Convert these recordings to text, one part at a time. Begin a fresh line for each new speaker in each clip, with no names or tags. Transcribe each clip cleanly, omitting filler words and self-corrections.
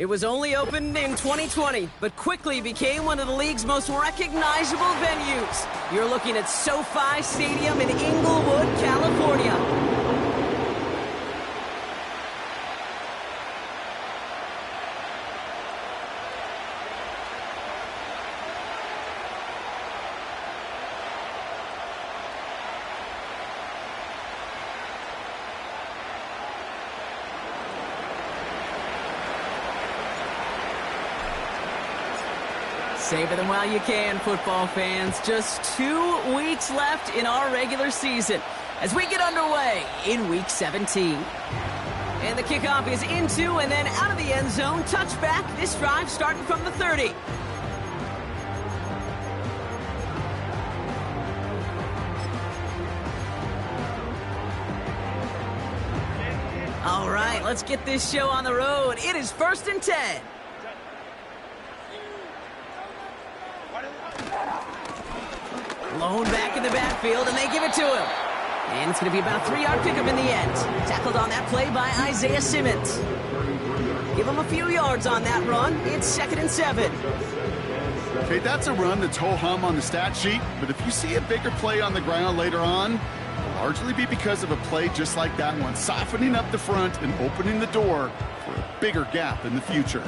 It was only opened in 2020, but quickly became one of the league's most recognizable venues. You're looking at SoFi Stadium in Inglewood, California. Savor them while you can, football fans. Just 2 weeks left in our regular season as we get underway in Week 17. And the kickoff is into and then out of the end zone. Touchback, this drive starting from the 30. All right, let's get this show on the road. It is 1st and 10. Blown back in the backfield, and they give it to him. And it's going to be about a 3-yard pickup in the end. Tackled on that play by Isaiah Simmons. Give him a few yards on that run. It's 2nd and 7.
Okay, that's a run that's ho-hum on the stat sheet, but if you see a bigger play on the ground later on, it'll largely be because of a play just like that one, softening up the front and opening the door for a bigger gap in the future.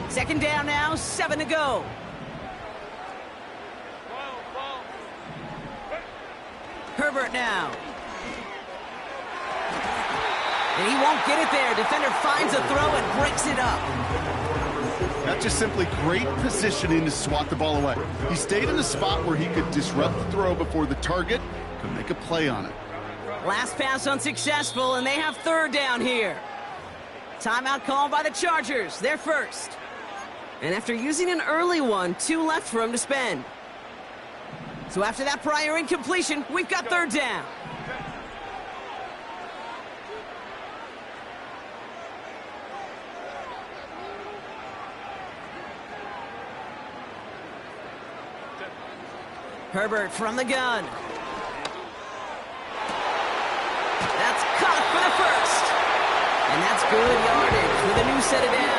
Second down now, 7 to go. Herbert now. And he won't get it there. Defender finds a throw and breaks it up.
That's just simply great positioning to swat the ball away. He stayed in a spot where he could disrupt the throw before the target could make a play on it.
Last pass unsuccessful, and they have 3rd down here. Timeout called by the Chargers. They're first. And after using an early one, 2 left for him to spend. So after that prior incompletion, we've got 3rd down. Herbert from the gun. That's caught for the first. And that's good yardage with a new set of downs.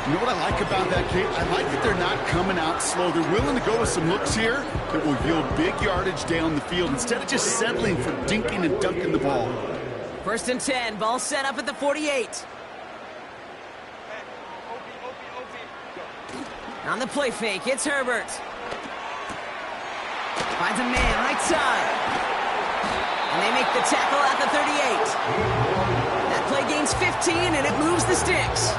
You know what I like about that, Kate? I like that they're not coming out slow. They're willing to go with some looks here that will yield big yardage down the field instead of just settling for dinking and dunking the ball.
1st and 10, ball set up at the 48. On the play fake, it's Herbert. Finds a man right side. And they make the tackle at the 38. That play gains 15 and it moves the sticks.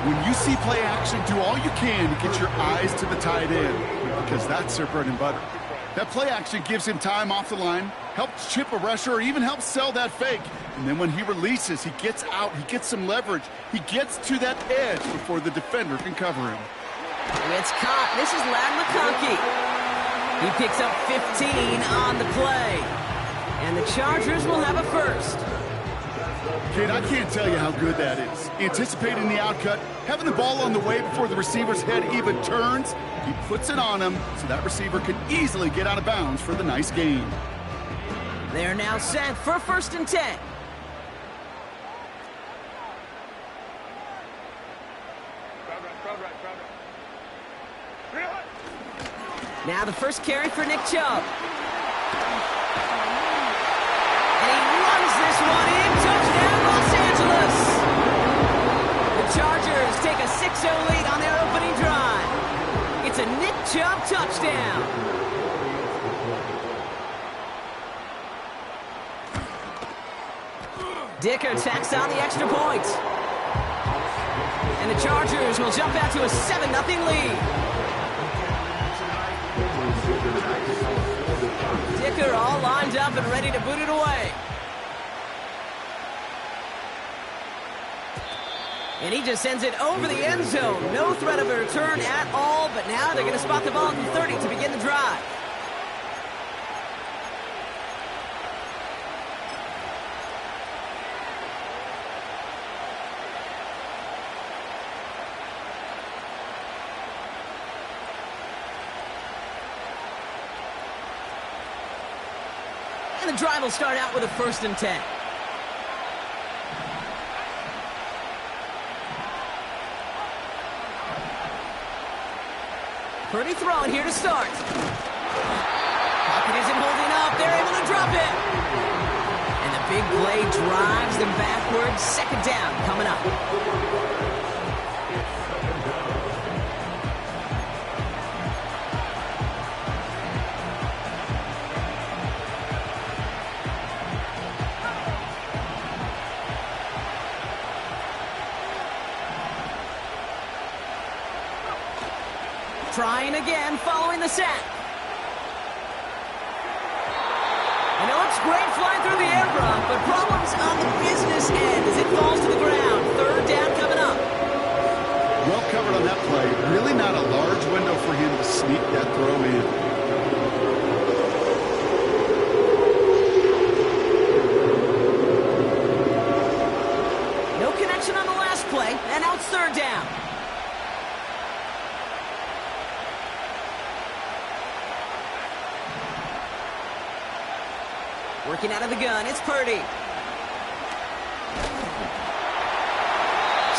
When you see play action, do all you can to get your eyes to the tight end, because that's their bread and butter. That play action gives him time off the line, helps chip a rusher, or even helps sell that fake. And then when he releases, he gets out, he gets some leverage. He gets to that edge before the defender can cover him.
It's caught. This is Lad McConkey. He picks up 15 on the play. And the Chargers will have a first.
Kid, I can't tell you how good that is. Anticipating the outcut, having the ball on the way before the receiver's head even turns, he puts it on him so that receiver can easily get out of bounds for the nice gain.
They're now set for 1st and 10. Now the first carry for Nick Chubb. And he runs this one in. Touchdown, Los Angeles. The Chargers take a 6-0 lead on their opening drive. It's a Nick Chubb touchdown. Dicker tacks on the extra point. And the Chargers will jump out to a 7-0 lead. Dicker all lined up and ready to boot it away. And he just sends it over the end zone. No threat of a return at all, but now they're going to spot the ball at the 30 to begin the drive. And the drive will start out with a 1st and 10. Purdy throwing here to start. Pocket isn't holding up. They're able to drop it. And the big play drives them backwards. 2nd down coming up. Trying again, following the sack. And it looks great flying through the air, Brock, but problems on the business end as it falls to the ground. 3rd down coming up.
Well covered on that play. Really not a large window for him to sneak that throw in.
No connection on the last play, and now it's 3rd down. Working out of the gun, it's Purdy.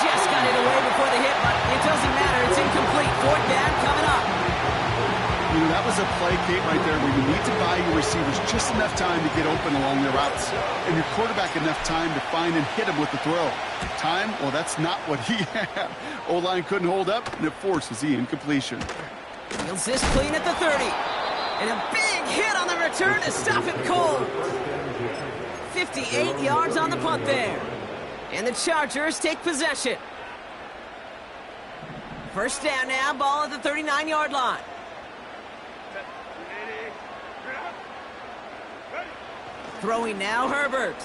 Just got it away before the hit, but it doesn't matter. It's incomplete. 4th down coming up.
You know, that was a play, Kate, right there where you need to buy your receivers just enough time to get open along their routes, and your quarterback enough time to find and hit him with the throw. Time? Well, that's not what he had. O-line couldn't hold up, and it forces the incompletion.
Fields this clean at the 30. And a big hit on the return to stop him cold. 58 yards on the punt there. And the Chargers take possession. 1st down now, ball at the 39-yard line. Throwing now, Herbert.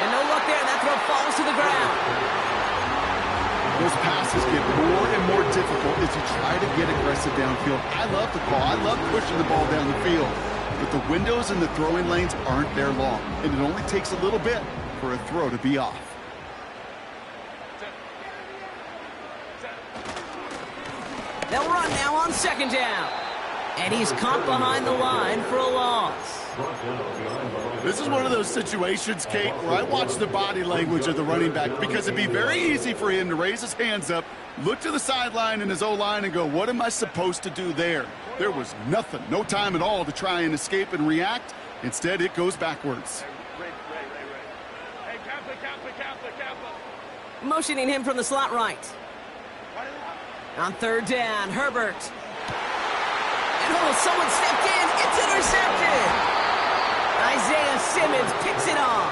And no luck there, and that throw falls to the ground.
Those passes get more and more difficult as you try to get aggressive downfield. I love the call. I love pushing the ball down the field. But the windows in the throwing lanes aren't there long, and it only takes a little bit for a throw to be off.
They'll run now on 2nd down. And he's caught behind the line for a loss.
This is one of those situations, Kate, where I watch the body language of the running back because it'd be very easy for him to raise his hands up, look to the sideline in his O-line and go, what am I supposed to do there? There was nothing, no time at all to try and escape and react. Instead, it goes backwards.
Motioning him from the slot right. On 3rd down, Herbert. And oh, someone stepped in. It's intercepted. Isaiah Simmons picks it off.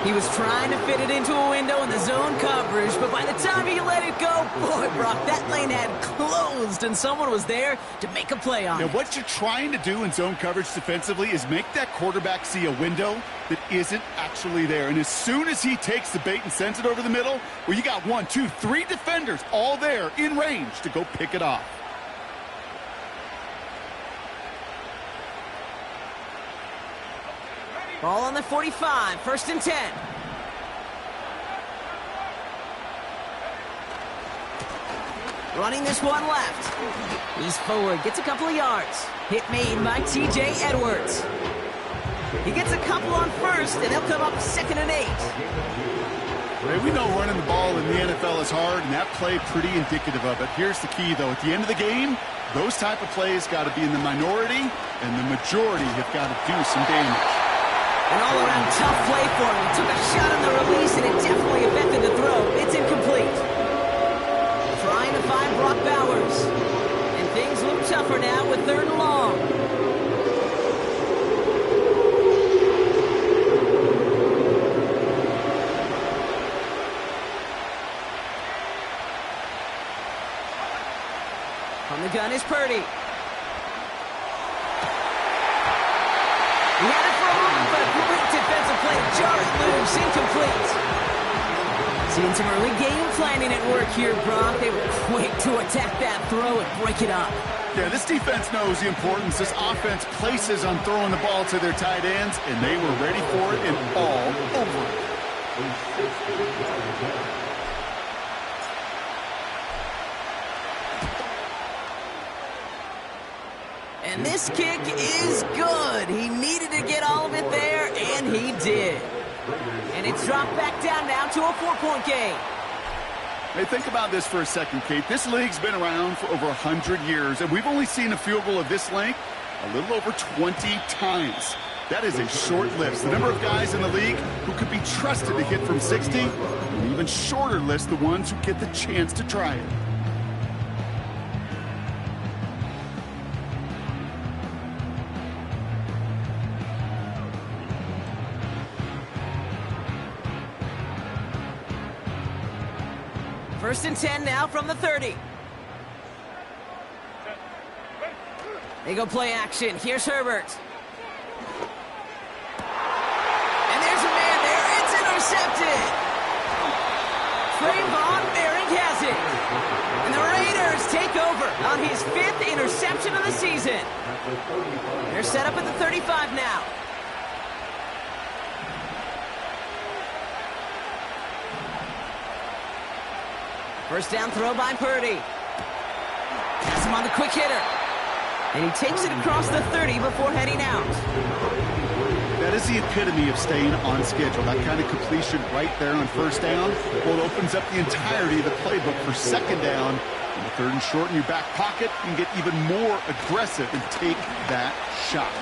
He was trying to fit it into a window in the zone coverage, but by the time he let it go, boy, Brock, that lane had closed, and someone was there to make a play on it.
Now, what you're trying to do in zone coverage defensively is make that quarterback see a window that isn't actually there. And as soon as he takes the bait and sends it over the middle, well, you got 1, 2, 3 defenders all there in range to go pick it off.
Ball on the 45, 1st and 10. Running this one left. He's forward, gets a couple of yards. Hit made by T.J. Edwards. He gets a couple on 1st, and they'll come up 2nd and 8.
Ray, we know running the ball in the NFL is hard, and that play pretty indicative of it. Here's the key, though. At the end of the game, those type of plays got to be in the minority, and the majority have got to do some damage.
An all-around tough play for him. He took a shot on the release, and it definitely affected the throw. It's incomplete. Trying to find Brock Bowers. And things look tougher now with 3rd and long. On the gun is Purdy. He had it for a moment, but a quick defensive play jarred loose, incomplete. Seeing some early game planning at work here, Brock. They were quick to attack that throw and break it up.
Yeah, this defense knows the importance this offense places on throwing the ball to their tight ends, and they were ready for it and all over it.
And this kick is good. He needed to get all of it there, and he did. And it's dropped back down now to a 4-point game.
Hey, think about this for a second, Kate. This league's been around for over 100 years, and we've only seen a field goal of this length a little over 20 times. That is a short list. The number of guys in the league who could be trusted to hit from 60, an even shorter list the ones who get the chance to try it.
First and 10 now from the 30. They go play action. Here's Herbert. And there's a man there. It's intercepted. Trayvon Merrick has it. And the Raiders take over on his 5th interception of the season. They're set up at the 35 now. First down throw by Purdy. Has him on the quick hitter. And he takes it across the 30 before heading out.
That is the epitome of staying on schedule. That kind of completion right there on first down. Well, it opens up the entirety of the playbook for second down. In the 3rd and short in your back pocket, you can get even more aggressive and take that shot.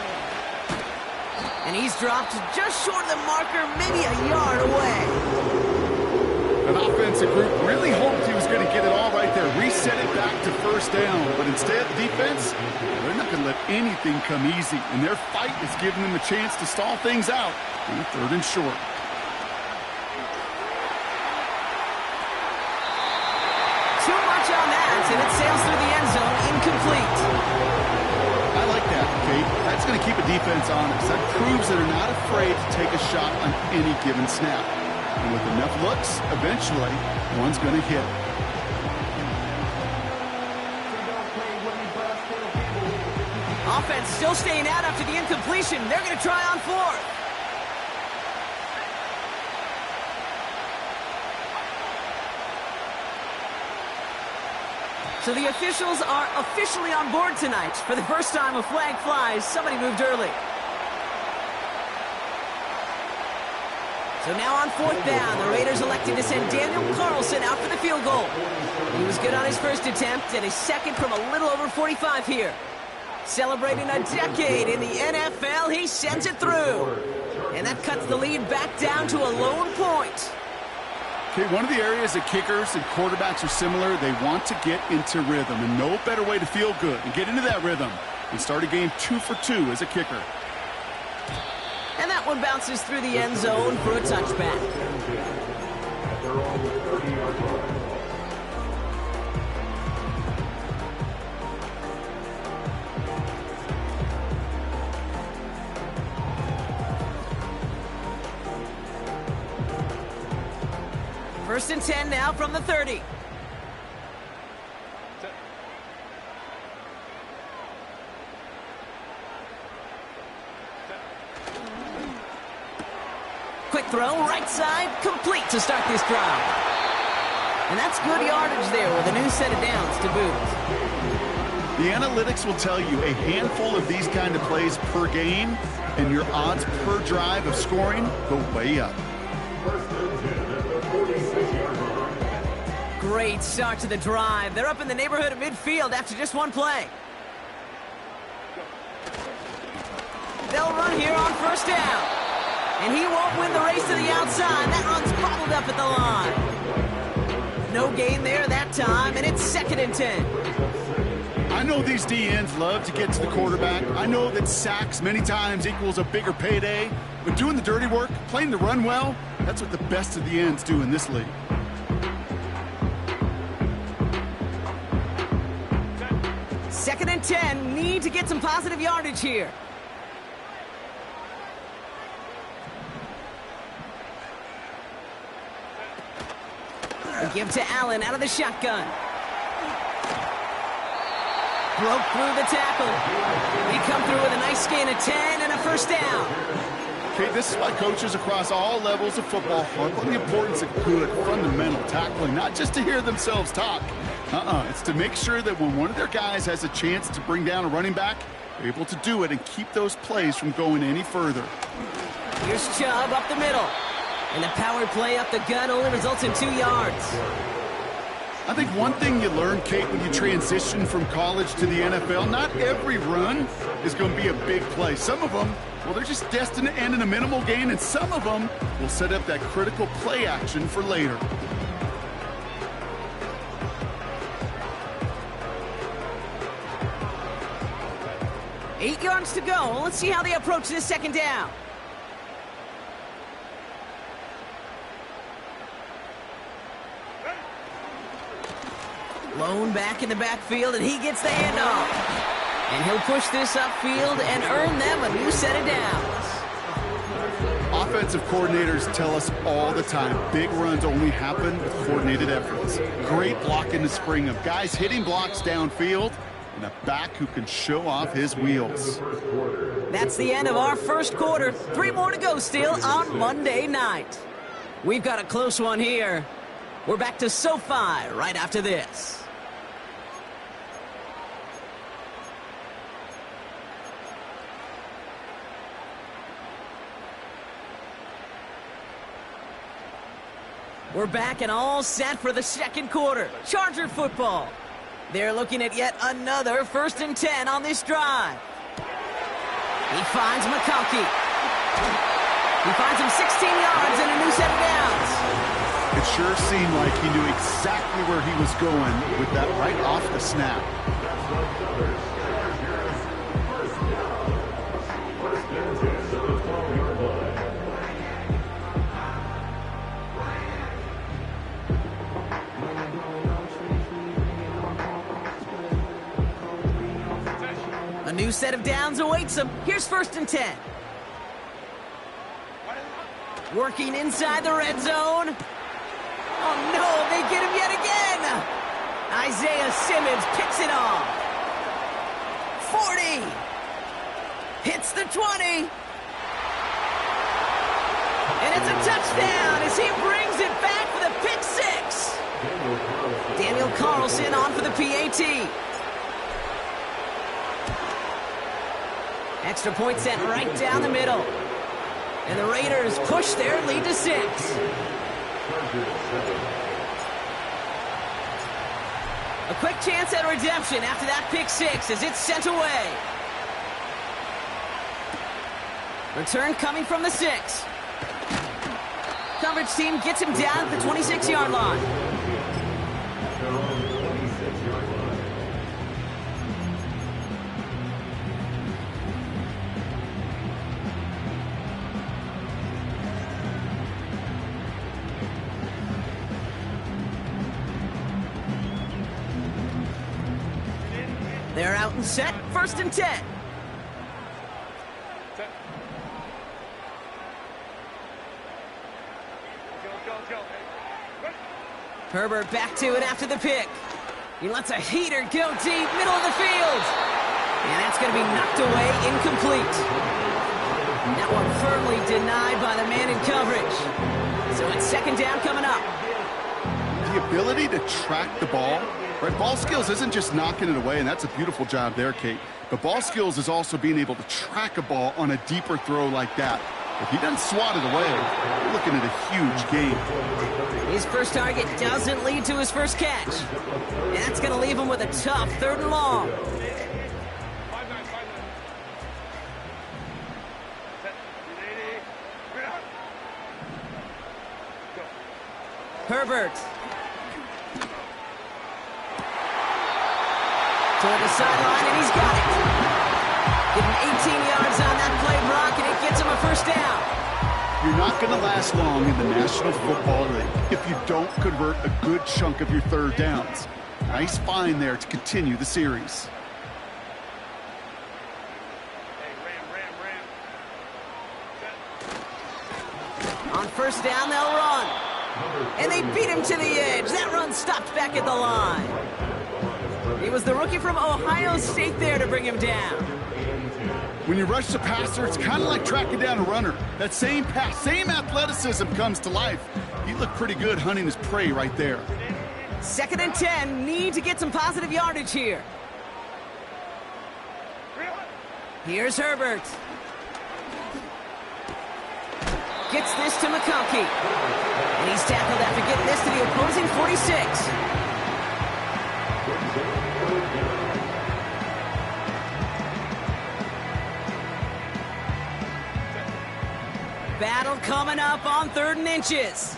And he's dropped just short of the marker, maybe a yard away.
An offensive group really hoped he was going to get it all right there, reset it back to first down. But instead, the defense, they're not going to let anything come easy. And their fight is giving them a chance to stall things out in the 3rd and short.
Too much on that, and it sails through the end zone, incomplete.
I like that, Kate. That's going to keep a defense honest. That proves that they're not afraid to take a shot on any given snap. And with enough looks, eventually, one's going to hit.
Offense still staying out after the incompletion. They're going to try on 4th. So the officials are officially on board tonight. For the first time, a flag flies. Somebody moved early. So now on 4th down, the Raiders elected to send Daniel Carlson out for the field goal. He was good on his first attempt and his second from a little over 45 here. Celebrating a decade in the NFL, he sends it through. And that cuts the lead back down to a lone point.
Okay, one of the areas that kickers and quarterbacks are similar, they want to get into rhythm. And no better way to feel good and get into that rhythm and start a game 2 for 2 as a kicker.
And that one bounces through the end zone for a touchback. First and 10 now from the 30. Quick throw, right side, complete to start this drive. And that's good yardage there with a new set of downs to boot.
The analytics will tell you a handful of these kind of plays per game, and your odds per drive of scoring go way up.
Great start to the drive. They're up in the neighborhood of midfield after just one play. They'll run here on first down. And he won't win the race to the outside. That run's bobbled up at the line. No gain there that time, and it's 2nd and 10.
I know these DNs love to get to the quarterback. I know that sacks many times equals a bigger payday. But doing the dirty work, playing the run well, that's what the best of the ends do in this league.
Second and 10, need to get some positive yardage here. They give to Allen out of the shotgun. Broke through the tackle. He come through with a nice gain of 10 and a first down.
Okay, this is why coaches across all levels of football harp on the importance of good, fundamental tackling, not just to hear themselves talk. It's to make sure that when one of their guys has a chance to bring down a running back, able to do it and keep those plays from going any further.
Here's Chubb up the middle. And the power play up the gut only results in 2 yards.
I think one thing you learn, Kate, when you transition from college to the NFL, not every run is going to be a big play. Some of them, well, they're just destined to end in a minimal gain, and some of them will set up that critical play action for later.
Eight yards to go. Let's see how they approach this second down. Lone back in the backfield, and he gets the handoff. And he'll push this upfield and earn them a new set of downs.
Offensive coordinators tell us all the time, big runs only happen with coordinated efforts. Great block in the spring of guys hitting blocks downfield, and a back who can show off his wheels.
That's the end of our first quarter. 3 more to go still on Monday night. We've got a close one here. We're back to SoFi right after this. We're back and all set for the second quarter. Charger football. They're looking at yet another 1st and 10 on this drive. He finds McConkey. He finds him 16 yards and a new set of downs.
It sure seemed like he knew exactly where he was going with that right off the snap.
A new set of downs awaits him. Here's 1st and 10. Working inside the red zone. Oh no, they get him yet again. Isaiah Simmons picks it off. 40. Hits the 20. And it's a touchdown as he brings it back for the pick 6. Daniel Carlson on for the PAT. Extra point set right down the middle. And the Raiders push their lead to 6. A quick chance at redemption after that pick 6 as it's sent away. Return coming from the 6. Coverage team gets him down at the 26-yard line. They're out and set, 1st and 10. Herbert back to it after the pick. He lets a heater go deep, middle of the field. And that's going to be knocked away, incomplete. That one firmly denied by the man in coverage. So it's 2nd down coming up.
The ability to track the ball. Right, ball skills isn't just knocking it away, and that's a beautiful job there, Kate. But ball skills is also being able to track a ball on a deeper throw like that. If he doesn't swat it away, we're looking at a huge gain.
His first target doesn't lead to his first catch. And that's going to leave him with a tough 3rd and long. Herbert. Toward the sideline, and he's got it. Give him 18 yards on that play, Brock, and it gets him a 1st down.
You're not going to last long in the National Football League if you don't convert a good chunk of your 3rd downs. Nice find there to continue the series.
On 1st down, they'll run. And they beat him to the edge. That run stopped back at the line. It was the rookie from Ohio State there to bring him down.
When you rush the passer, it's kind of like tracking down a runner. That same pass, same athleticism comes to life. He looked pretty good hunting his prey right there.
2nd and 10, need to get some positive yardage here. Here's Herbert. Gets this to McConkey. And he's tackled after getting this to the opposing 46. Battle coming up on 3rd and inches.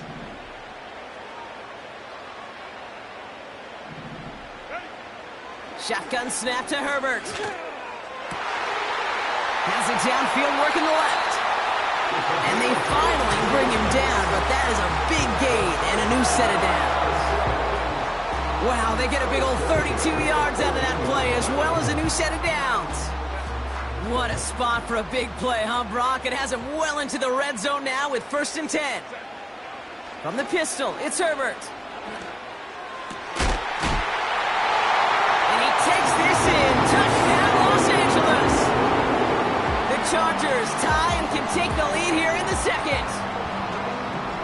Shotgun snap to Herbert. Has it downfield, working the left. And they finally bring him down, but that is a big gain and a new set of downs. Wow, they get a big old 32 yards out of that play, as well as a new set of downs. What a spot for a big play, huh, Brock? It has him well into the red zone now with 1st and 10. From the pistol, it's Herbert. And he takes this in. Touchdown, Los Angeles. The Chargers tie and can take the lead here in the 2nd.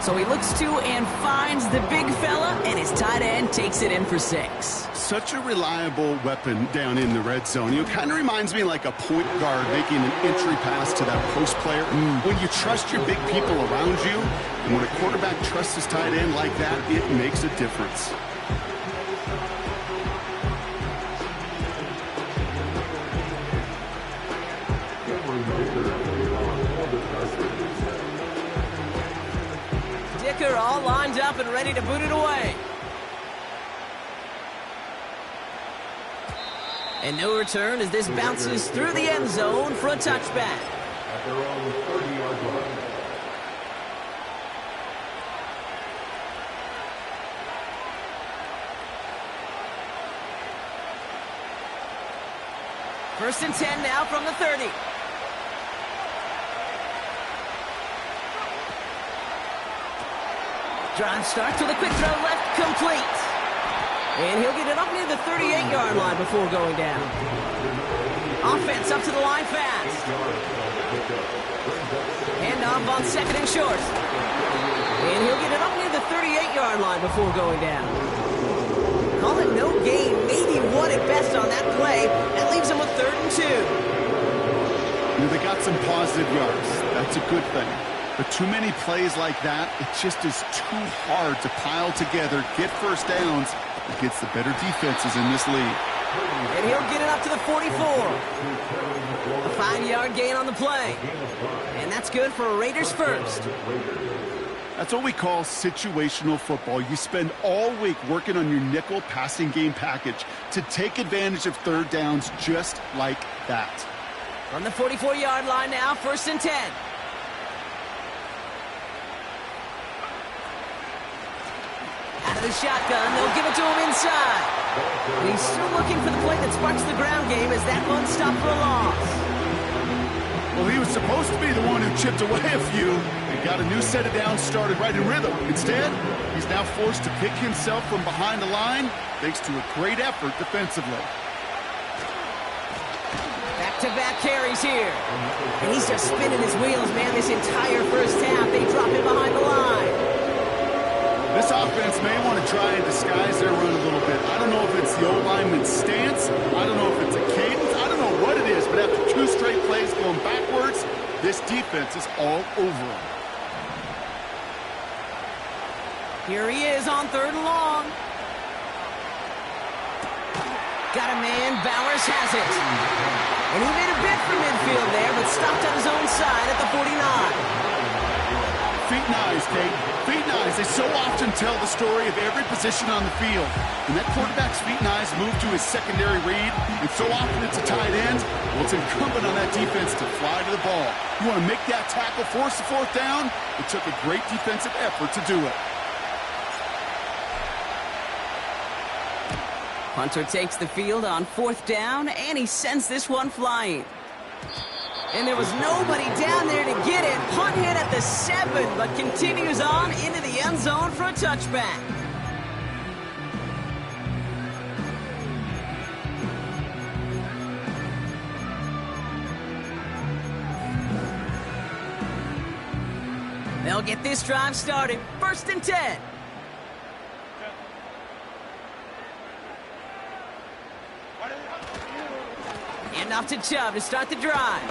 So he looks to and finds the big fella, and his tight end takes it in for 6.
Such a reliable weapon down in the red zone. You know, kind of reminds me like a point guard making an entry pass to that post player. When you trust your big people around you, and when a quarterback trusts his tight end like that, it makes a difference.
Dicker all lined up and ready to boot it away. And no return as this bounces through the end zone for a touchback.
At their own 30-yard line.
First and 10 now from the 30. Drive starts with a quick throw left, complete. And he'll get it up near the 38-yard line before going down. Offense up to the line fast. Handoff on 2nd and short. And he'll get it up near the 38-yard line before going down. Call it no gain, maybe one at best on that play. That leaves him with 3rd and 2.
You know, they got some positive yards. That's a good thing. But too many plays like that, it just is too hard to pile together, get first downs against the better defenses in this league.
And he'll get it up to the 44. A 5-yard gain on the play. And that's good for a Raiders first.
That's what we call situational football. You spend all week working on your nickel passing game package to take advantage of 3rd downs just like that.
From the 44-yard line now, 1st and 10. Out of the shotgun, they'll give it to him inside. And he's still looking for the play that sparks the ground game as that one stopped for a loss.
Well, he was supposed to be the one who chipped away a few and got a new set of downs started right in rhythm. Instead, he's now forced to pick himself from behind the line thanks to a great effort defensively.
Back-to-back carries here. And he's just spinning his wheels, man, this entire first half. They drop him behind the line.
This offense may want to try and disguise their run a little bit. I don't know if it's the O-lineman's stance. I don't know if it's a cadence. I don't know what it is, but after 2 straight plays going backwards, this defense is all over him.
Here he is on 3rd and long. Got a man, Bowers has it. And he made a bid for midfield there, but stopped on his own side at the 49.
Feet and eyes, Kate. Feet and eyes. They so often tell the story of every position on the field. When that quarterback's feet and eyes move to his secondary read, and so often it's a tight end, well, it's incumbent on that defense to fly to the ball. You want to make that tackle, force the 4th down? It took a great defensive effort to do it.
Hunter takes the field on 4th down, and he sends this one flying. And there was nobody down there to get it. Punt hit at the 7, but continues on into the end zone for a touchback. They'll get this drive started. 1st and 10. Handoff to Chubb to start the drive.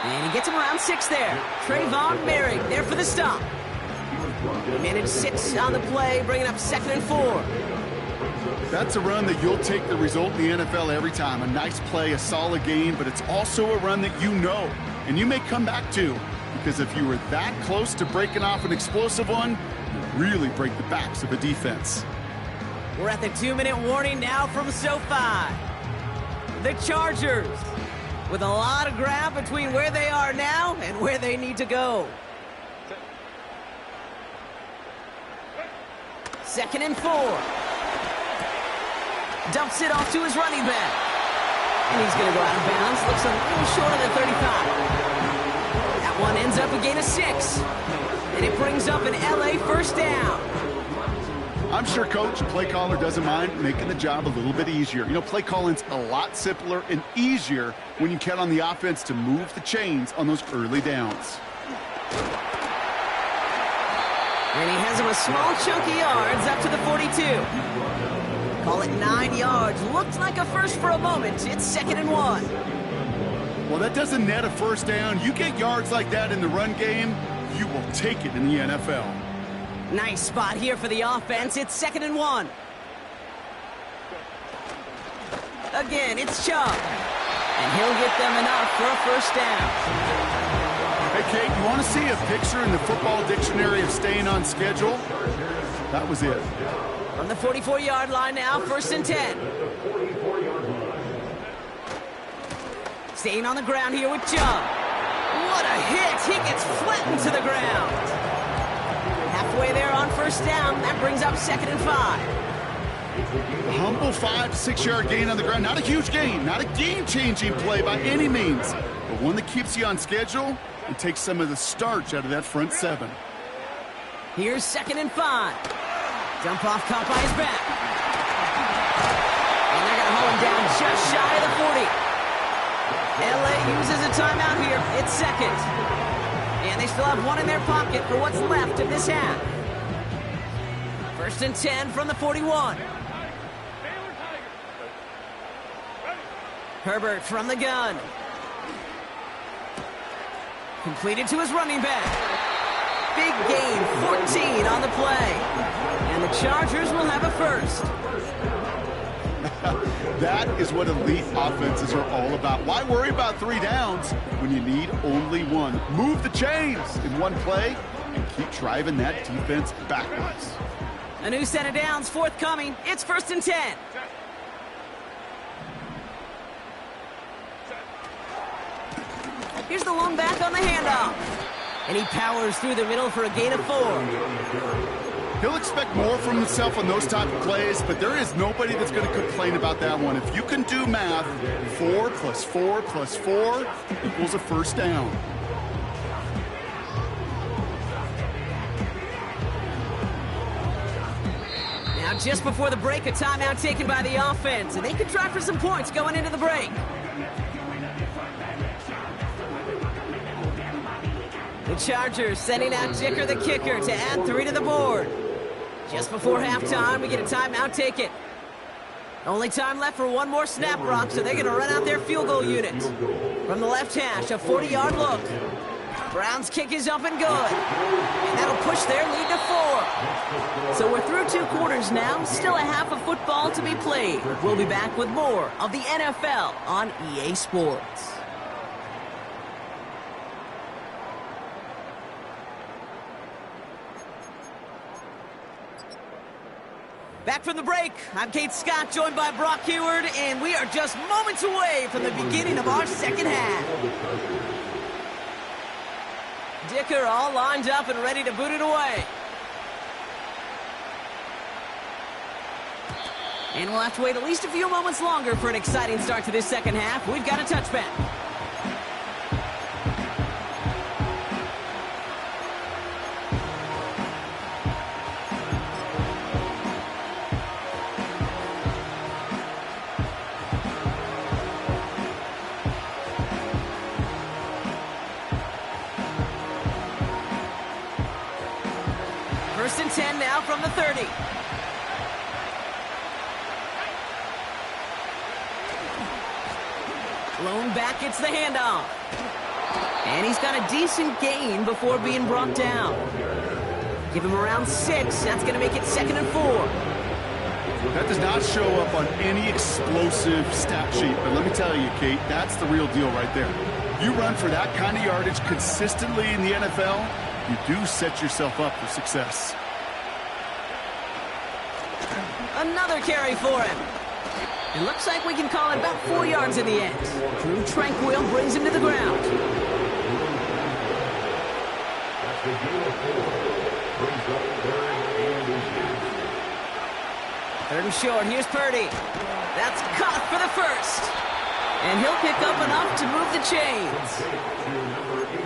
And he gets him around 6 there. Trayvon Merrick there for the stop. He managed 6 on the play, bringing up 2nd and 4.
That's a run that you'll take the result in the NFL every time. A nice play, a solid game, but it's also a run that you know, and you may come back to, because if you were that close to breaking off an explosive one, you really break the backs of a defense.
We're at the 2-minute warning now from SoFi. The Chargers, with a lot of ground between where they are now and where they need to go. 2nd and 4. Dumps it off to his running back. And he's going to go out of bounds. Looks a little short of the 35. That one ends up a gain of 6. And it brings up an LA first down.
I'm sure Coach, play caller, doesn't mind making the job a little bit easier. You know, play calling's a lot simpler and easier when you count on the offense to move the chains on those early downs.
And he has him a small chunk of yards up to the 42. Call it 9 yards. Looked like a first for a moment. It's 2nd and 1.
Well, that doesn't net a first down. You get yards like that in the run game, you will take it in the NFL.
Nice spot here for the offense. It's 2nd and 1. Again, it's Chubb. And he'll get them enough for a first down.
Hey, Kate, you want to see a picture in the football dictionary of staying on schedule? That was it.
From the 44-yard line now, 1st and 10. Staying on the ground here with Chubb. What a hit! He gets flattened to the ground. Halfway there on 1st down. That brings up 2nd and 5.
A humble 5 to 6 yard gain on the ground. Not a huge gain, not a game-changing play by any means, but one that keeps you on schedule and takes some of the starch out of that front 7.
Here's 2nd and 5. Dump off caught by his back. And they're going to hold him down just shy of the 40. LA uses a timeout here. It's 2nd. And they still have 1 in their pocket for what's left of this half. 1st and 10 from the 41. Herbert from the gun. Completed to his running back. Big gain, 14 on the play. And the Chargers will have a first.
That is what elite offenses are all about. Why worry about 3 downs when you need only 1? Move the chains in one play and keep driving that defense backwards.
A new set of downs forthcoming. It's 1st and 10. Here's the lone back on the handoff. And he powers through the middle for a gain of 4.
He'll expect more from himself on those type of plays, but there is nobody that's going to complain about that one. If you can do math, 4 plus 4 plus 4 equals a first down.
Now, just before the break, a timeout taken by the offense, and they could try for some points going into the break. The Chargers sending out Dicker the kicker to add 3 to the board. Just before halftime, we get a timeout taken. Only time left for 1 more snap, Brock, so they're going to run out their field goal unit. From the left hash, a 40-yard look. Browns kick is up and good. And that'll push their lead to 4. So we're through 2 quarters now, still a half of football to be played. We'll be back with more of the NFL on EA Sports. Back from the break, I'm Kate Scott, joined by Brock Heward, and we are just moments away from the beginning of our second half. Dicker all lined up and ready to boot it away. And we'll have to wait at least a few moments longer for an exciting start to this second half. We've got a touchback. First and 10 now from the 30. Blown back, it's the handoff. And he's got a decent gain before being brought down. Give him around 6. That's going to make it 2nd and 4.
That does not show up on any explosive stat sheet. But let me tell you, Kate, that's the real deal right there. You run for that kind of yardage consistently in the NFL, you do set yourself up for success.
Another carry for him. It looks like we can call it about 4 yards in the end. Drew Tranquil brings him to the ground. Third and short, here's Purdy. That's caught for the first. And he'll pick up enough to move the chains.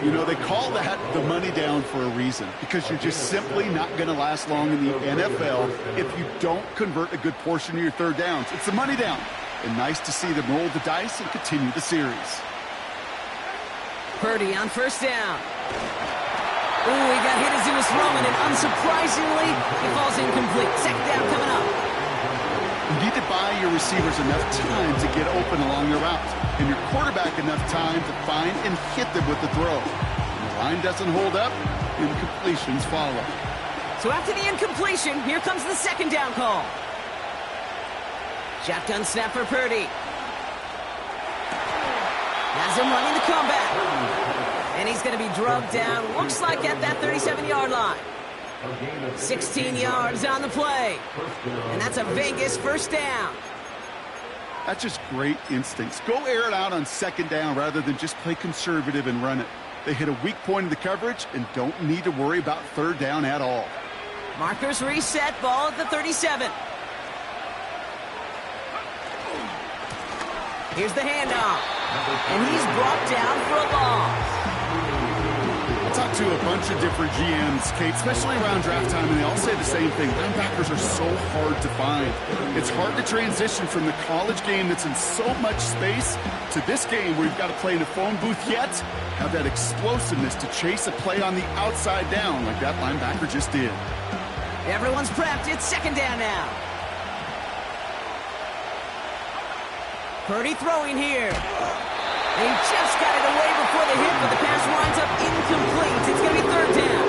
You know, they call that the money down for a reason, because you're just simply not going to last long in the NFL if you don't convert a good portion of your third downs. It's the money down. And nice to see them roll the dice and continue the series.
Purdy on first down. Ooh, he got hit as he was throwing, and unsurprisingly, he falls incomplete. Second down coming up.
You need to buy your receivers enough time to get open along their route, and your quarterback enough time to find and hit them with the throw. When the line doesn't hold up, incompletions follow.
So after the incompletion, here comes the second down call. Shotgun snap for Purdy. Has him running the comeback. And he's going to be drugged down, looks like at that 37-yard line. 16 yards on the play. And that's a Vegas first down.
That's just great instincts. Go air it out on second down rather than just play conservative and run it. They hit a weak point in the coverage and don't need to worry about third down at all.
Markers reset, ball at the 37. Here's the handoff. And he's brought down for a loss.
I talked to a bunch of different GMs, Kate, especially around draft time, and they all say the same thing. Linebackers are so hard to find. It's hard to transition from the college game that's in so much space to this game where you've got to play in a phone booth yet have that explosiveness to chase a play on the outside down like that linebacker just did.
Everyone's prepped. It's second down now. Purdy throwing here. He just got it away before the hit, but the pass winds up incomplete. It's going to be third down.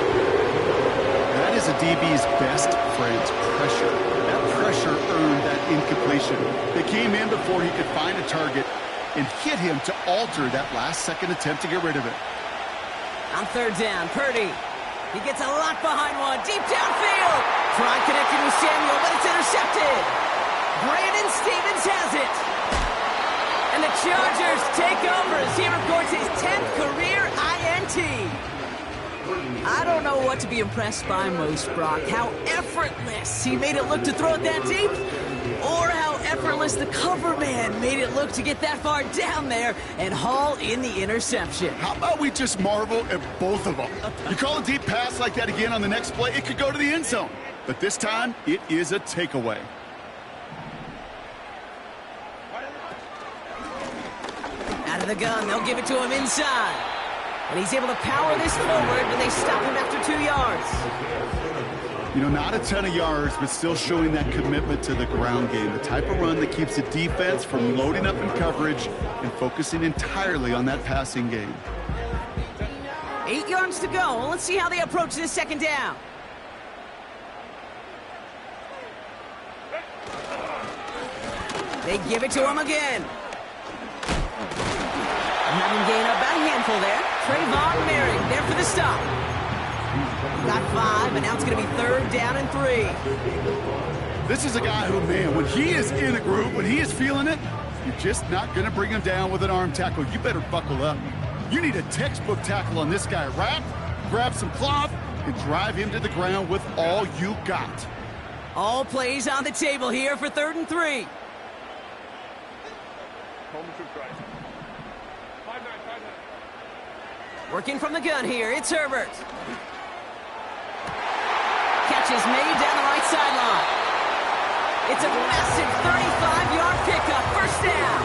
That is a DB's best friend, pressure. That pressure earned that incompletion. They came in before he could find a target and hit him to alter that last-second attempt to get rid of it.
On third down, Purdy. He gets a lot behind one, deep downfield. Try connecting with Samuel, but it's intercepted. Brandon Stevens has it. And the Chargers take over as he records his 10th career INT. I don't know what to be impressed by most, Brock. How effortless he made it look to throw it that deep, or how effortless the cover man made it look to get that far down there and haul in the interception.
How about we just marvel at both of them? You call a deep pass like that again on the next play, it could go to the end zone. But this time, it is a takeaway.
Out of the gun, they'll give it to him inside. And he's able to power this forward, but they stop him after 2 yards.
You know, not a ton of yards, but still showing that commitment to the ground game. The type of run that keeps the defense from loading up in coverage and focusing entirely on that passing game.
8 yards to go. Well, let's see how they approach this second down. They give it to him again. Having gained about a handful there. Trayvon Merrick there for the stop. Got 5, and now it's going to be third down and 3.
This is a guy who, man, when he is in a groove, when he is feeling it, you're just not going to bring him down with an arm tackle. You better buckle up. You need a textbook tackle on this guy. Wrap, grab some cloth, and drive him to the ground with all you got.
All plays on the table here for third and 3. Working from the gun here, it's Herbert. Catch is made down the right sideline. It's a massive 35-yard pickup, first down.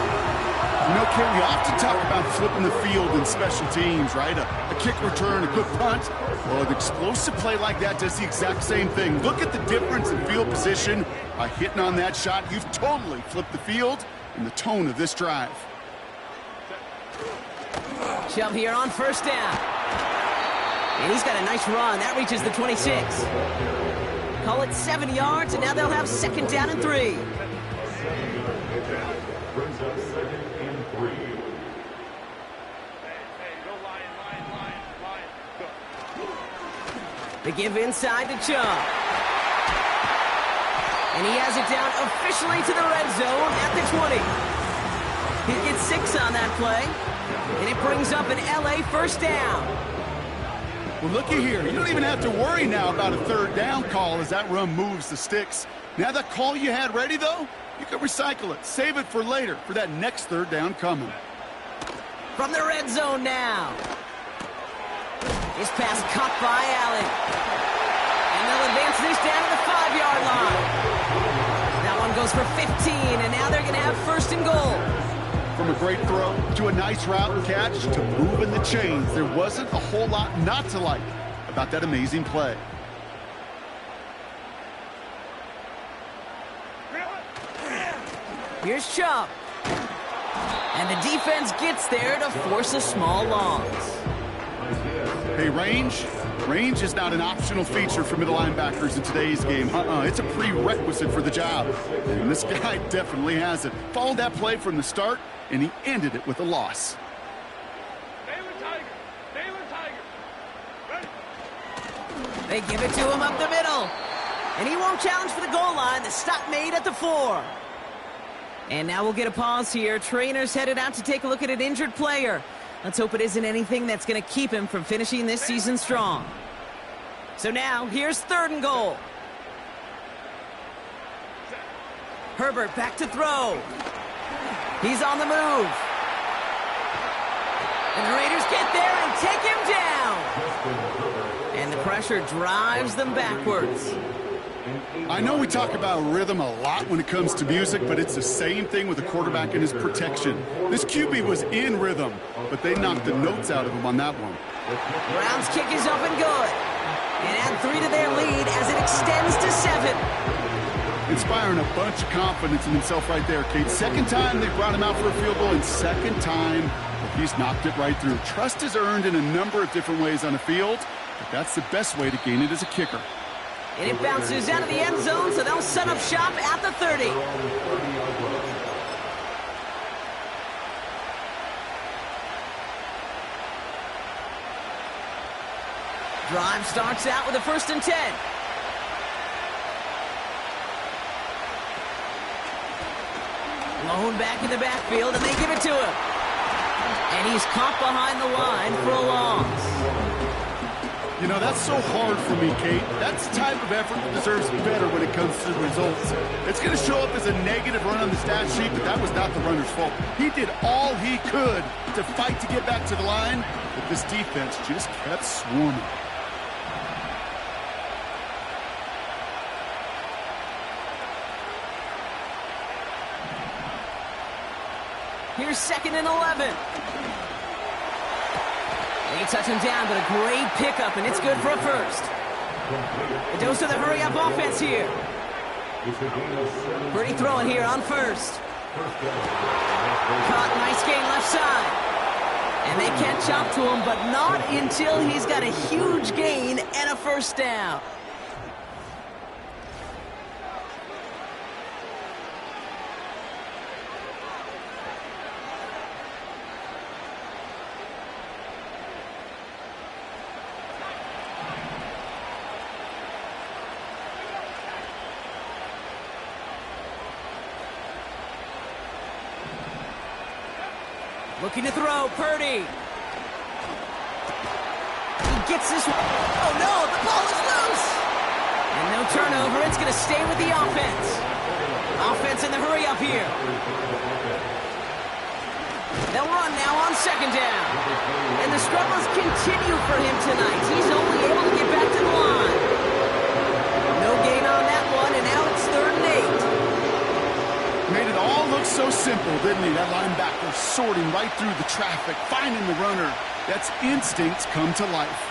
You know, Ken, we often talk about flipping the field in special teams, right? A kick return, a good punt. Well, an explosive play like that does the exact same thing. Look at the difference in field position. By hitting on that shot, you've totally flipped the field and the tone of this drive.
Shove here on first down. And he's got a nice run. That reaches the 26. Call it 7 yards, and now they'll have second down and 3.
Brings up 2nd and 3.
They give inside to Chubb. And he has it down officially to the red zone at the 20. He gets 6 on that play. And it brings up an LA first down.
Well, looky here. You don't even have to worry now about a third down call as that run moves the sticks. Now that call you had ready, though, you can recycle it. Save it for later for that next third down coming.
From the red zone now. This pass caught by Allen. And they'll advance this down to the 5-yard line. That one goes for 15, and now they're going to have first and goal.
From a great throw to a nice route and catch to moving the chains, there wasn't a whole lot not to like about that amazing play.
Here's Chubb. And the defense gets there to force a small loss.
Hey, range is not an optional feature for middle linebackers in today's game. It's a prerequisite for the job. And this guy definitely has it. Followed that play from the start, and he ended it with a loss.
They give it to him up the middle. And he won't challenge for the goal line. The stop made at the 4. And now we'll get a pause here. Trainer's headed out to take a look at an injured player. Let's hope it isn't anything that's going to keep him from finishing this season strong. So now, here's third and goal. Herbert back to throw. He's on the move. And the Raiders get there and take him down. And the pressure drives them backwards.
I know we talk about rhythm a lot when it comes to music, but it's the same thing with a quarterback and his protection. This QB was in rhythm, but they knocked the notes out of him on that one.
Brown's kick is up and good. And add 3 to their lead as it extends to 7.
Inspiring a bunch of confidence in himself right there, Kate. Second time they brought him out for a field goal, and second time he's knocked it right through. Trust is earned in a number of different ways on the field, but that's the best way to gain it as a kicker.
And it bounces out of the end zone, so they'll set up shop at the 30. Drive starts out with a 1st and 10. Lone back in the backfield, and they give it to him. And he's caught behind the line for a loss.
You know, that's so hard for me, Kate. That's the type of effort that deserves better when it comes to the results. It's going to show up as a negative run on the stat sheet, but that was not the runner's fault. He did all he could to fight to get back to the line, but this defense just kept swarming.
Here's 2nd and 11. They touch him down, but a great pickup, and it's good for a first. A dose of the hurry-up offense here. Pretty throwing here on first. Caught, nice gain left side. And they catch up to him, but not until he's got a huge gain and a first down. Looking to throw, Purdy. He gets this one. Oh no, the ball is loose. And no turnover, it's going to stay with the offense. Offense in the hurry up here. They'll run now on 2nd down. And the struggles continue for him tonight. He's only able to get back to the line. No gain on that one, and now it's 3rd and 8.
Made it all look so simple, didn't he? That linebacker sorting right through the traffic, finding the runner. That's instincts come to life.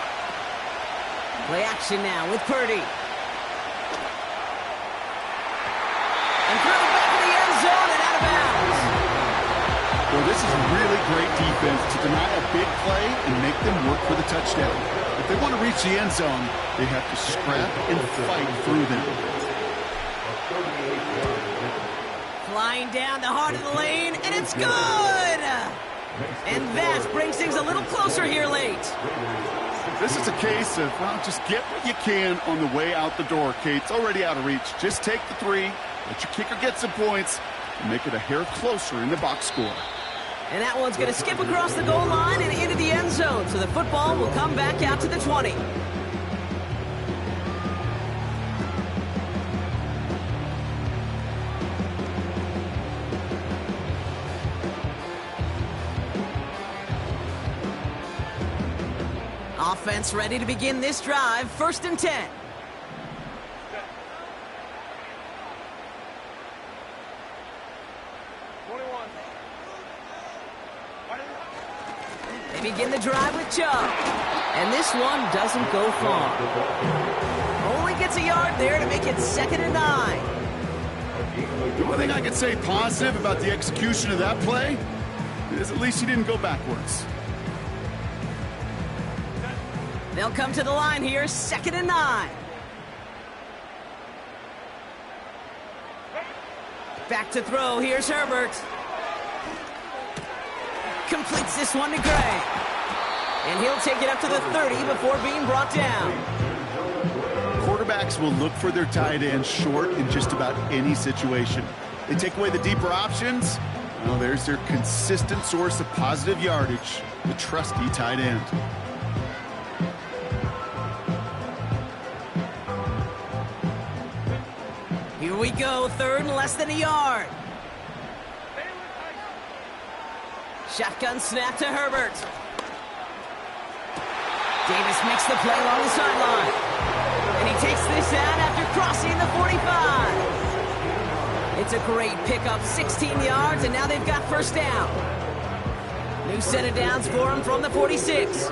Play action now with Purdy. And through the back of the end zone and out of bounds.
Well, this is some really great defense to deny a big play and make them work for the touchdown. If they want to reach the end zone, they have to scrap and fight through them.
Flying down the heart of the lane, and it's good! And that brings things a little closer here late.
This is a case of, well, just get what you can on the way out the door, Kate. It's already out of reach. Just take the 3, let your kicker get some points, and make it a hair closer in the box score.
And that one's going to skip across the goal line and into the end zone, so the football will come back out to the 20. Offense ready to begin this drive, 1st and 10. They begin the drive with Chubb. And this one doesn't go far. Only gets a yard there to make it 2nd and 9.
The one thing I can say positive about the execution of that play is at least he didn't go backwards.
They'll come to the line here, 2nd and 9. Back to throw, here's Herbert. Completes this one to Gray. And he'll take it up to the 30 before being brought down.
Quarterbacks will look for their tight end short in just about any situation. They take away the deeper options. Well, there's their consistent source of positive yardage, the trusty tight end.
Here we go, 3rd and less than a yard. Shotgun snap to Herbert. Davis makes the play along the sideline. And he takes this out after crossing the 45. It's a great pickup, 16 yards, and now they've got 1st down. New set of downs for him from the 46.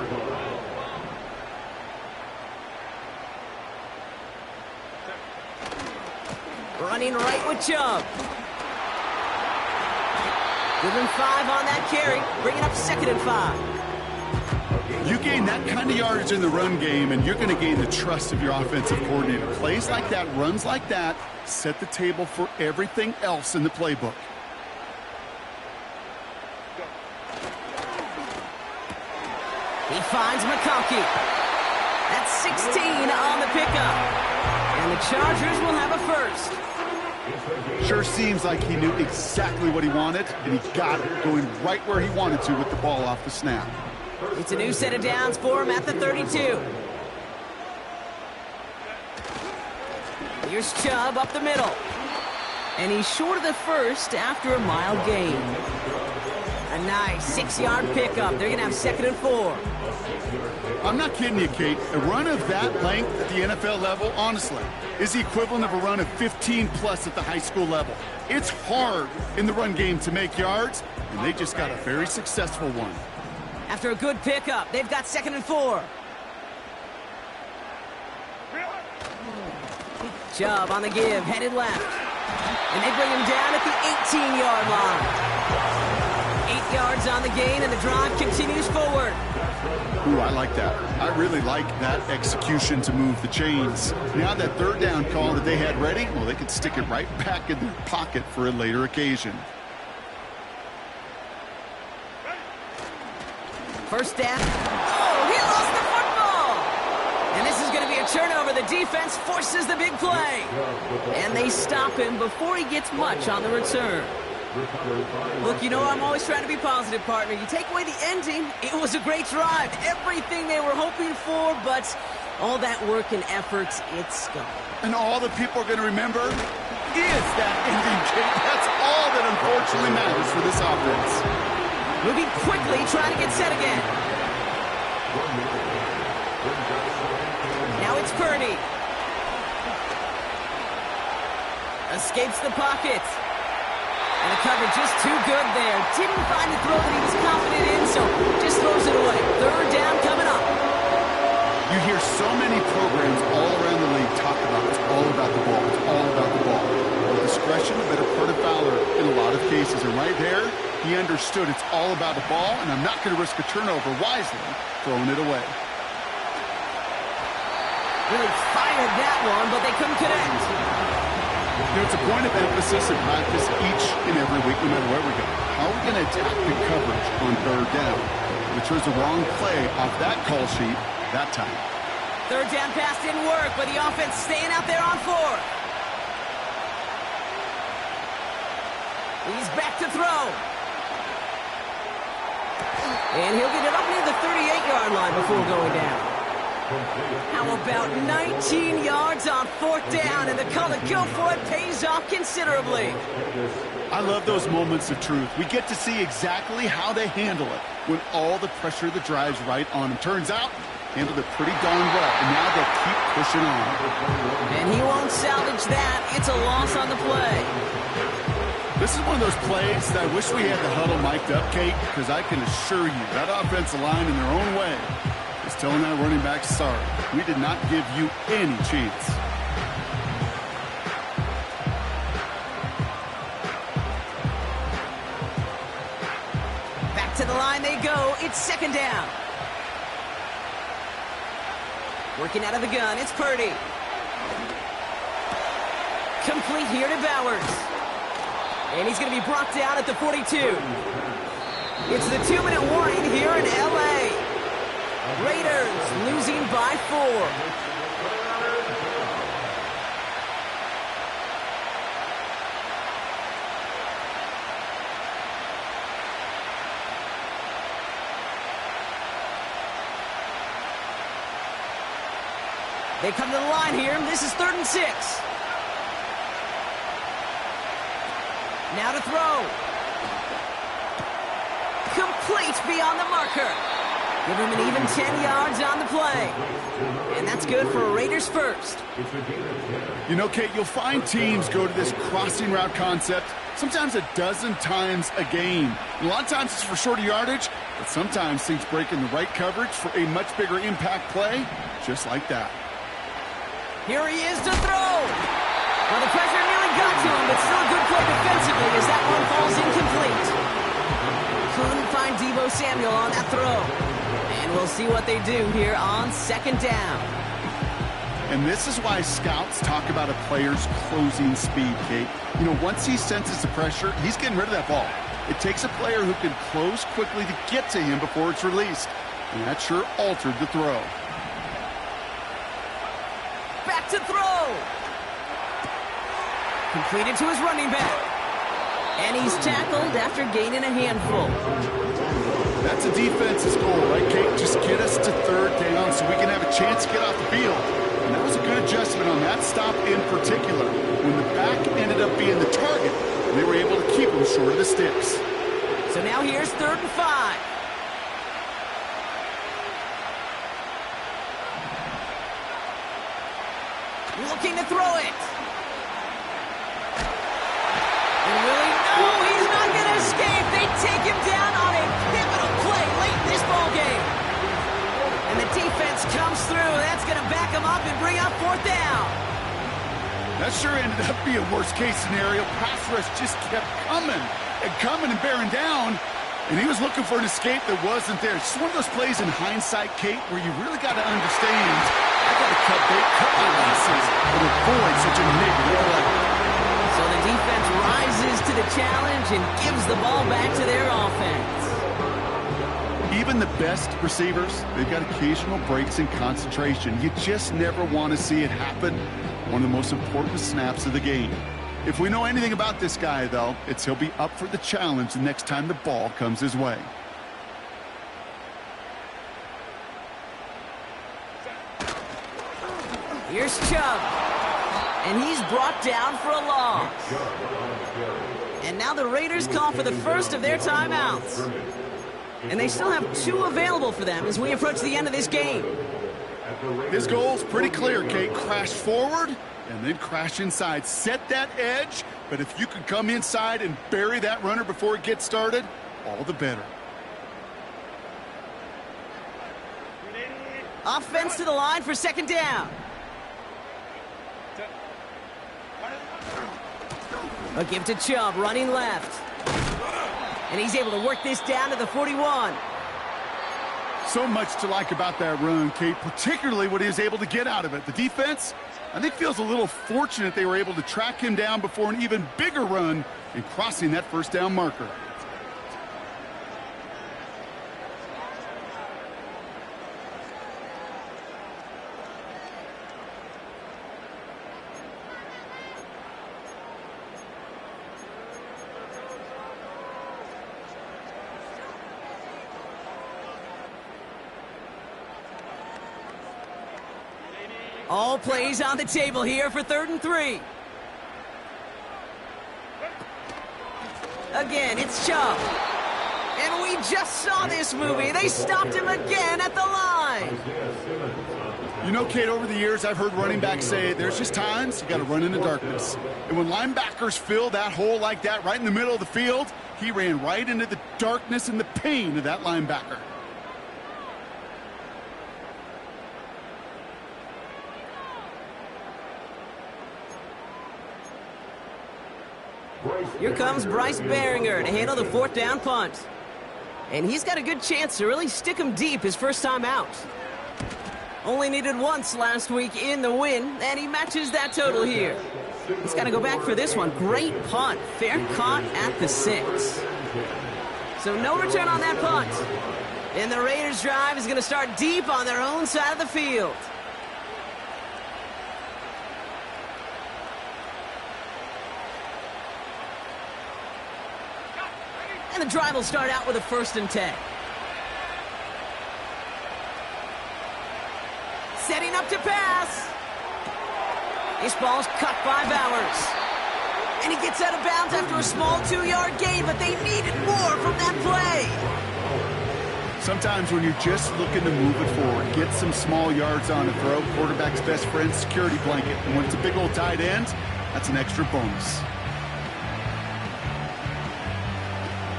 Running right with Chubb. Give him 5 on that carry, bringing up 2nd and 5.
You gain that kind of yardage in the run game, and you're going to gain the trust of your offensive coordinator. Plays like that, runs like that, set the table for everything else in the playbook.
He finds McConkey. That's 16 on the pickup. And the Chargers will have a 1st.
Sure seems like he knew exactly what he wanted, and he got it, going right where he wanted to with the ball off the snap.
It's a new set of downs for him at the 32. Here's Chubb up the middle. And he's short of the 1st after a mile gain. A nice 6-yard pickup. They're going to have 2nd and 4.
I'm not kidding you, Kate. A run of that length at the NFL level, honestly, is the equivalent of a run of 15-plus at the high school level. It's hard in the run game to make yards, and they just got a very successful one.
After a good pickup, they've got 2nd and 4. Chubb on the give, headed left. And they bring him down at the 18-yard line. 8 yards on the gain, and the drive continues forward.
Ooh, I like that. I really like that execution to move the chains. Now that 3rd down call that they had ready, well, they could stick it right back in their pocket for a later occasion.
1st down. Oh, he lost the football! And this is going to be a turnover. The defense forces the big play. And they stop him before he gets much on the return. Look, you know I'm always trying to be positive, partner. You take away the ending, it was a great drive. Everything they were hoping for, but all that work and effort, it's gone.
And all the people are going to remember is that ending kick. That's all that unfortunately matters for this offense.
Moving quickly, trying to get set again. Now it's Purdy. Escapes the pocket. And the coverage just too good there. Didn't find the throw that he was confident in, so just throws it away. 3rd down coming up.
You hear so many programs all around the league talk about it's all about the ball. It's all about the ball. Well, discretion, a better part of valor in a lot of cases. And right there, He understood it's all about the ball, and I'm not going to risk a turnover wisely, throwing it away.
Really fired that one, but they couldn't connect.
It's a point of emphasis in practice each and every week, no matter where we go. How are we going to attack the coverage on third down? We chose the wrong play off that call sheet that time.
Third down pass didn't work, but the offense staying out there on fourth. He's back to throw. And he'll get it up near the 38-yard line before going down. How about 19 yards on fourth down, and the call to go for it pays off considerably.
I love those moments of truth. We get to see exactly how they handle it when all the pressure that drives right on them. Turns out, handled it pretty darn well, and now they'll keep pushing on.
And he won't salvage that. It's a loss on the play.
This is one of those plays that I wish we had the huddle mic'd up, Kate, because I can assure you that offensive line in their own way is telling that running back, sorry, we did not give you any chance.
Back to the line they go. It's second down. Working out of the gun, it's Purdy. Complete here to Bowers. And he's going to be brought down at the 42. It's the 2-minute warning here in L.A. Raiders losing by 4. They come to the line here. This is 3rd and 6. Now to throw. Complete beyond the marker. Give him an even 10 yards on the play. And that's good for a Raiders first.
You know, Kate, you'll find teams go to this crossing route concept sometimes a dozen times a game. A lot of times it's for shorter yardage, but sometimes things break in the right coverage for a much bigger impact play, just like that.
Here he is to throw. Well, the pressure nearly got to him, but still a good play defensively as that one falls incomplete. Couldn't find Deebo Samuel on that throw. And we'll see what they do here on second down.
And this is why scouts talk about a player's closing speed, Kate. You know, once he senses the pressure, he's getting rid of that ball. It takes a player who can close quickly to get to him before it's released. And that sure altered the throw.
Back to throw. Completed to his running back. And he's tackled after gaining a handful.
That's a defense's goal, right, Kate? Just get us to third down so we can have a chance to get off the field. And that was a good adjustment on that stop in particular. When the back ended up being the target, they were able to keep him short of the sticks.
So now here's 3rd and 5. Looking to throw it. And will he? No, he's not going to escape. They take him down on a pivotal play late in this ball game. And the defense comes through. That's going to back him up and bring up 4th down.
That sure ended up being a worst-case scenario. Pass rush just kept coming and bearing down. And he was looking for an escape that wasn't there. It's one of those plays in hindsight, Kate, where you really got to understand, I got to cut my losses and avoid such a negative play.
So the defense rises to the challenge and gives the ball back to their offense.
Even the best receivers, they've got occasional breaks in concentration. You just never want to see it happen. One of the most important snaps of the game. If we know anything about this guy, though, it's he'll be up for the challenge the next time the ball comes his way.
Here's Chubb. And he's brought down for a loss. And now the Raiders call for the first of their timeouts. And they still have 2 available for them as we approach the end of this game.
His goal's pretty clear, Kate. Crash forward and then crash inside. Set that edge, but if you can come inside and bury that runner before it gets started, all the better.
Offense to the line for second down. A give to Chubb, running left. And he's able to work this down to the 41.
So much to like about that run, Kate, particularly what he was able to get out of it. The defense, I think, feels a little fortunate they were able to track him down before an even bigger run and crossing that first down marker.
All plays on the table here for 3rd and 3. Again, it's Chubb. And we just saw this movie. They stopped him again at the line.
You know, Kate, over the years, I've heard running backs say there's just times you got to run in the darkness. And when linebackers fill that hole like that right in the middle of the field, he ran right into the darkness and the pain of that linebacker.
Here comes Bryce Behringer to handle the 4th down punt. And he's got a good chance to really stick him deep his first time out. Only needed once last week in the win, and he matches that total here. He's got to go back for this one. Great punt. Fair caught at the 6. So no return on that punt. And the Raiders' drive is going to start deep on their own side of the field. And the drive will start out with a 1st and 10. Setting up to pass. This ball's cut by Bowers. And he gets out of bounds after a small 2-yard gain, but they needed more from that play.
Sometimes when you're just looking to move it forward, get some small yards on a throw, quarterback's best friend, security blanket. And when it's a big old tight end, that's an extra bonus.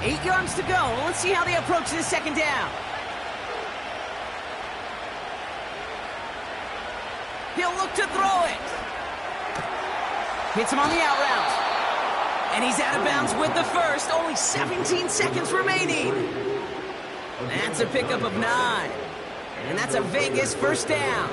8 yards to go. Let's see how they approach this 2nd down. He'll look to throw it. Hits him on the out route. And he's out of bounds with the first. Only 17 seconds remaining. That's a pickup of 9. And that's a Vegas 1st down.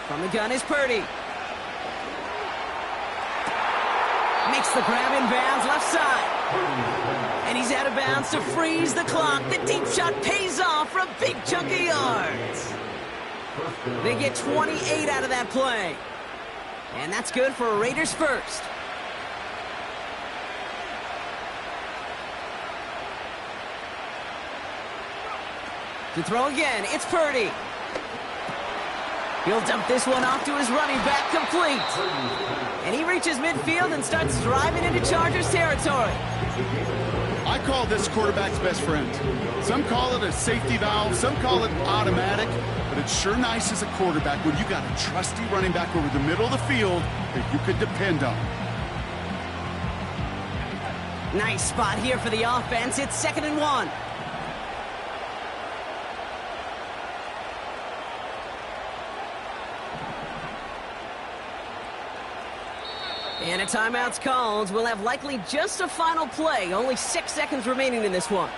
From the gun is Purdy. Makes the grab in bounds left side. And he's out of bounds to freeze the clock. The deep shot pays off for a big chunk of yards. They get 28 out of that play. And that's good for a Raiders 1st. To throw again, it's Purdy. He'll dump this one off to his running back, complete. And he reaches midfield and starts driving into Chargers territory.
I call this quarterback's best friend. Some call it a safety valve, some call it automatic, but it's sure nice as a quarterback when you got a trusty running back over the middle of the field that you could depend on.
Nice spot here for the offense. It's 2nd and 1. And a timeout's called. We'll have likely just a final play. Only 6 seconds remaining in this one.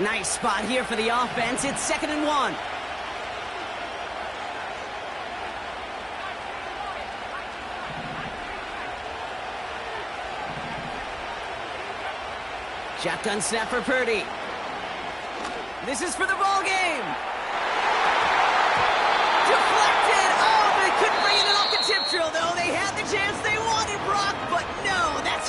Nice spot here for the offense. It's 2nd and 1. Shotgun snap for Purdy. This is for the ball game. Deflected. Oh, they couldn't bring it in off the tip drill, though. They had the chance they wanted, Brock, but no, that's